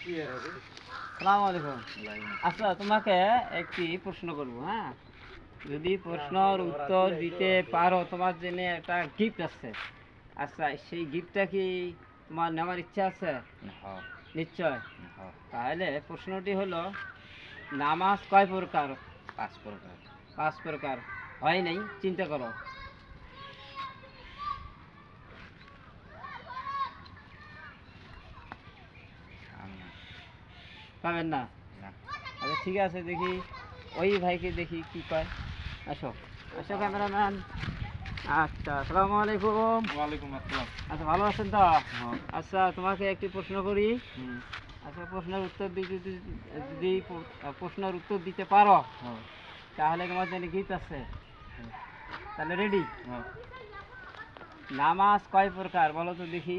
সালাম আলাইকুম। আচ্ছা, তোমাকে একটি প্রশ্ন করব। হ্যাঁ, যদি প্রশ্নের উত্তর দিতে পারো তোমার জন্য একটা গিফট আছে। আচ্ছা, সেই গিফটটা কি তোমার নেওয়ার ইচ্ছা আছে? হ্যাঁ, নিশ্চয়। হ্যাঁ। তাহলে প্রশ্নটি হলো, নামাজ কয় প্রকার? 5 প্রকার। 5 প্রকার। হয় নাই, চিন্তা করো। আমি না। পাবেন না? না। আচ্ছা, ঠিক আছে, দেখি ওই ভাইকে দেখি কি কয়। আসো, আসো ক্যামেরাম্যান। আচ্ছা, আসসালামু আলাইকুম। ওয়ালাইকুম আসসালাম। আচ্ছা, ভালো আছেন তো? হ্যাঁ। আচ্ছা, তোমাকে একটি প্রশ্ন করি। হুম। আচ্ছা, প্রশ্নের উত্তর দিতে যদি প্রশ্নের উত্তর দিতে পারো হ্যাঁ। তাহলে তোমার জন্য গীত আছে। হ্যাঁ। তাহলে রেডি? হ্যাঁ। নামাজ কয় প্রকার বলো তো দেখি?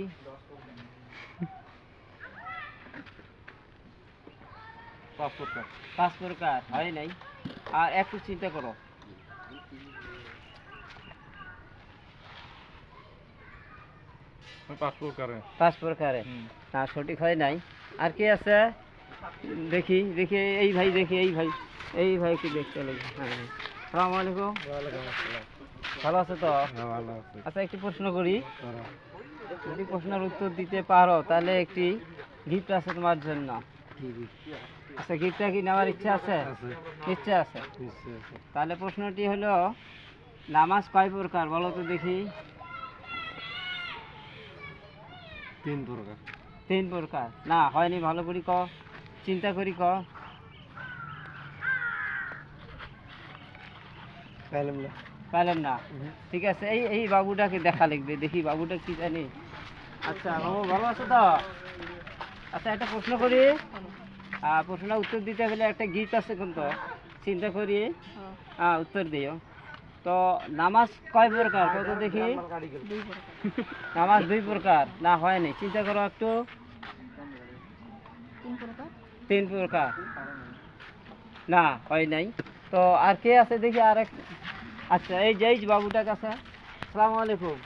5 প্রকার। 5 প্রকার। হয় নাই, আর একটু চিন্তা করো। 5 প্রকারে। 5 প্রকারে। হুম। না, সঠিক হয় নাই। আর কি আছে দেখি? দেখি এই ভাই, দেখি এই ভাই, এই ভাইকে দেখতে লাগবে। হ্যাঁ, হ্যাঁ। আসসালামু আলাইকুম। ওয়ালাইকুম আসসালাম। ভালো আছে তো? হ্যাঁ, ভালো আছি। আচ্ছা, একটি প্রশ্ন করি। করো। যদি প্রশ্নের উত্তর দিতে পারো তাহলে একটি গিফট আছে তোমার জন্য। আচ্ছা, গিফটটা কি নেওয়ার ইচ্ছা আছে? আছে। ইচ্ছা আছে। নিশ্চয় আছে। তাহলে প্রশ্নটি হলো, নামাজ কয় প্রকার বলো তো দেখি? 3 প্রকার। 3 প্রকার। না, হয়নি, ভালো করি ক, চিন্তা করি ক। পাইলাম না। পারলেন না? ঠিক আছে, এই এই বাবুটাকে দেখা লাগবে, দেখি বাবুটা কি জানি। আচ্ছা বাবু, ভালো আছো তো? আচ্ছা, একটা প্রশ্ন করি। প্রশ্নের উত্তর দিতে গেলে একটা গীত আছে কিন্তু, চিন্তা করি। উত্তর দিও তো। নামাজ কয় প্রকার কত দেখি? নামাজ 2 প্রকার। না, হয়নি, চিন্তা করো একটু। 3 প্রকার। না, হয় নাই। তো আর কে আছে দেখি আরেক। আচ্ছা, এই যে বাবুটার কাছে। আসসালামু আলাইকুম।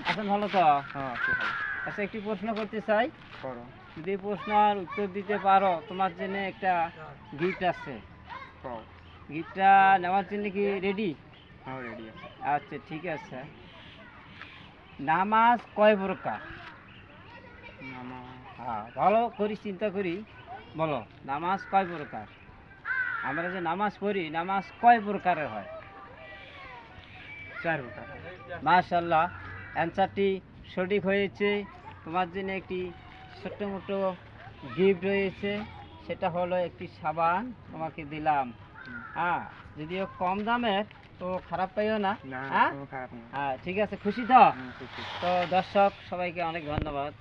আছেন ভালো তো? হ্যাঁ, আছে ভালো। আচ্ছা, একটি প্রশ্ন করতে চাই। করো। যদি প্রশ্নের উত্তর দিতে পারো তোমার জন্য একটা গিফট আছে। কও। গিফটটা নেওয়ার জন্য কি রেডি? হ্যাঁ, রেডি আছে। আচ্ছা, ঠিক আছে। নামাজ কয় প্রকার? নামাজ। হ্যাঁ, ভালো করি চিন্তা করি, বলো নামাজ কয় প্রকার? আমরা যে নামাজ পড়ি, নামাজ কয় প্রকারের হয়? 4 প্রকার। মাশাআল্লাহ, অ্যান্সারটি সঠিক হয়েছে। তোমার জন্য একটি ছোট্ট মোটো গিফট রয়েছে। সেটা হলো একটি সাবান তোমাকে দিলাম। হ্যাঁ, যদিও কম দামের, তো খারাপ পাইও না। না, হ্যাঁ, কোনো খারাপ না। ঠিক আছে, খুশি তো? হুম, খুশি। তো দর্শক সবাইকে অনেক ধন্যবাদ।